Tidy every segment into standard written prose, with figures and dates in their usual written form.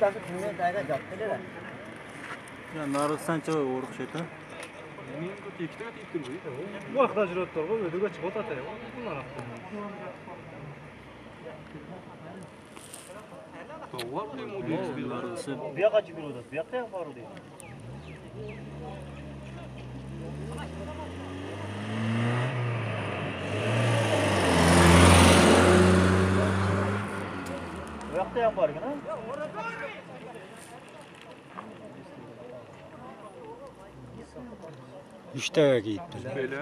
bittasi kunga dayga jotdilar. Ya narsancha o'rqishadi. Men bu tektaga tektir qo'y. Bu vaqtda jirotlar qo'y, o'diga chiqib o'tadi. Bunlar haqda. To'g'ri bu model. Bu yoqqa chiqirdi. Bu yoqqa ham bordi. Bu yoqda ham borgan, ha? Uchtaga kiyibdi. Böyle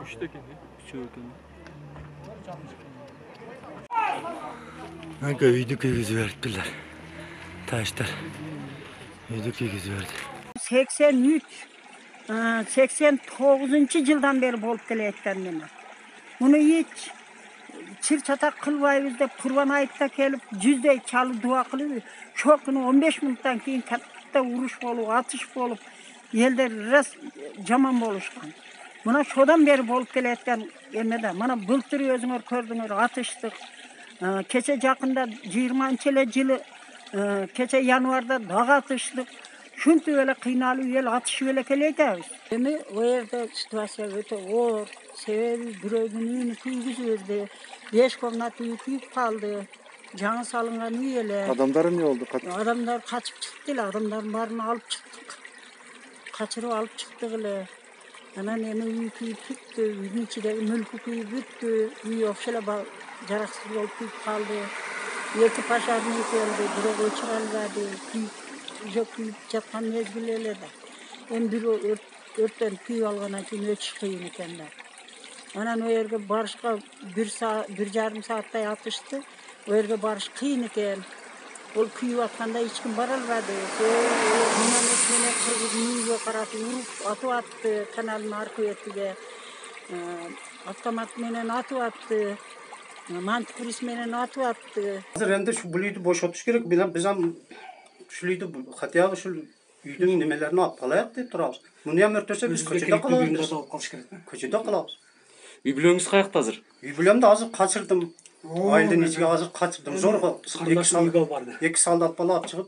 3 tekini. Kanka uydu kiygizib beriptiler. Taşlar. Uydu kiygizib berdi. 83 89 yıldan beri bolup kelayotgan meni. Bunu hiç çırçatak kılbayız dep Kurban ayıtda kelip yüzdey çalı dua kılıyor. Şu günü 15 minuttan keyin katta uruş bolup, atış bolup, elde res jaman boluşkan. Buna şodan beri bolup kelayotgan emede. Mana bultur özüңөр kördüңөр atıştık. Keçe jakında 20-yılı keçe yanvarda dağ atıştık. Şuntu öyle kıynalı el atışı öyle keleydiz. Emi o yerde situasiya öte ağır. Sebebi bireygin uyunu kuyguzu verdi. 5 komnat uyu kuyup kaldı. Canı salıngan üyeler. Adamların ne oldu? Adamlar kaçıp çıktılar. Adamların barını alıp çıktık. Kaçırıp alıp çıktılar. Anan emi uyu kuyup bitti. Uyun içindeki mülkü kuyup bitti. Uyu ofşele jaraksız olup kuyup kaldı. Yeki paşarını geldi. Biri ölçüralverdi. Kuyup жатқан mezgillerde. En bir örtten kuyup alğandan keyin öçüş kıyın ekenler. Anan o yerge barışqa 1,5 saatte atıştı. O yerge barış kıyın eken. Ol kuyup atqanda hiç kim baralmadı. Bundan ötmene kırgız müyüge qaratı urup atıp attı. Kanalın arka ötüge. Avtomat menen atıp attı. Mantıkris menen atıp attı. Hazır endi şu buluydu boşaltış gerek. Bizam şuluydu hatya şu üydün nimelerini alıp kalayaq deyip turabız. Bunu hem örtese biz köçede kalabız. Köçede kalabız. Үй бүлөңүз каякта азыр? Үй бүлемді азыр қачырдым. Айлы нечеге азыр қачырдым. Зорға 2 солдат бала алып шығып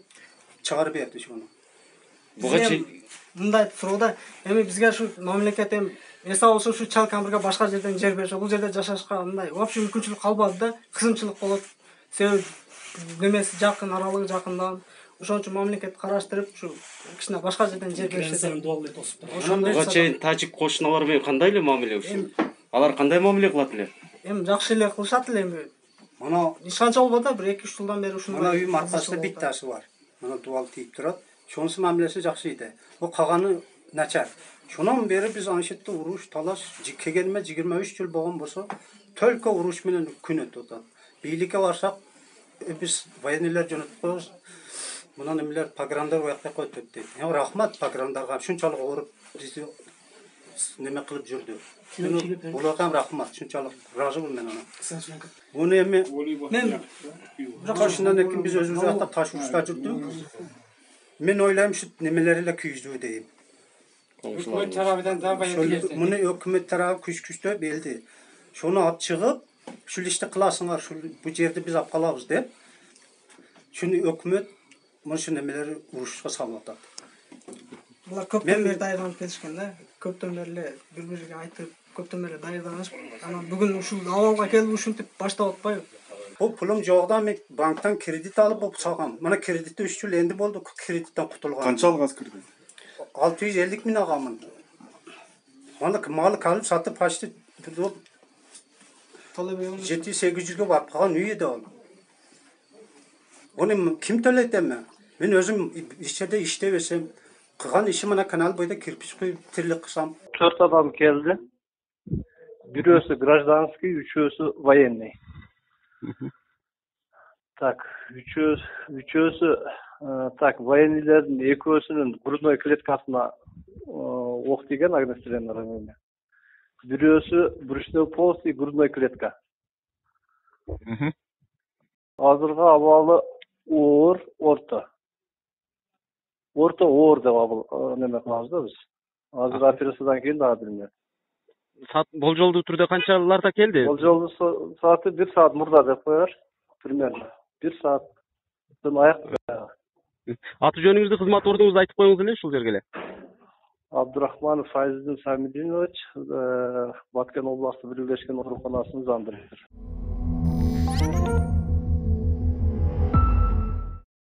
чыгарып берди шуну. Буга чейин мындай суроодо эми бизге ушу мамлекет эми эс алышы ушу чал камбырга башка жерден жер берсе бул жерде жашашка мындай вообще мүмкүнчүлүк калбады да, кысымчылык болот. Себеби немеси жакын, аралыгы жакындан. Ошон үчүн мамлекет караштырып ушу кичине башка жерден жер берсе. буга чейин тажик кошуналары менен кандай эле мамиле ушул? Алар кандай мамиле кылат эле? Эми жакшы эле кылышат эле эми. Мына эч канча болбойт да, 1-2 жылдан бери ушундай. Мына үйүм аркасында биттасы бар. Мына дуал тийип турат. Шонусу мамилеси жакшы эди. Бул калганы начар. Шундан бери биз аншетте уруш, талаш келгениме 23 жыл болгон болсо, только уруш менен күн өтүп атат. Бийликке барсак, биз военныйлар жөнөтүп коебуз. Мына немелер пограндар оякка коюп дейт. Рахмат пограндарга шунчалык ооруп бизди неме кылып жүрдү. Буларга ham рахмат, шунчалык ыраазымын мен ана. Буну эми мен кошундан экен биз өзүбүз ата таш урушта жүрдүк. Мен ойлойм ушу немелер эле күйүздүү дейм. Өкмөт тарабынан да баягы. Муну өкмөт тарабы күчтөө берди. Шуну алып чыгып, ушул ишти кыласыңар, бул жерди биз алып калабыз деп. Шуну өкмөт мушу немелер урушка салып атат. Булар көптөн бери даярданып келишкен да. Көптөн бери бири-бириге айтып, көптөн бери даярданышып, анан бүгүн ушул абалга келип ушинтип баштап атпайбы? Бул пулум жокта мен банктан кредит алып болуп салгам. Мына кредитти 3 жыл энди болду, кредиттен кутулган. Канча алгас кирди? 650 миң алганмын. Аны малы алып сатып почти 700-800 барып калган үй эди ал. Onu kim төлөйт эми? Мен өзүм ичерде иштебесем, кылган ишим мына канал бойда кирпич коюп тирлик кылсам. 4 адам келди. Бирөөсү гражданский, үчөөсү военный. Так, үчөөсү так, военныйлердин экөөсүнүн грудной клеткасына ок тийген огнестрельный. Бирөөсү брюшной полость и грудной клетка. Азыркы абалы оор, орто. Орто оор деп неме кылабыз да биз. Азыр операциядан кийин дагы билмейм. Болжолдуу түрдө канчаларда келди? Болжолдуу сааты 1 саат мурда деп коер. Примерно 1 сааттан аяк. Аты жөнүңүздү, кызмат ордуңузду айтып коюңуз эле ушул жерге эле. Абдурахманов Файзидин Самидинович, Баткен областы Бирлешкен ооруканасынын зам директору.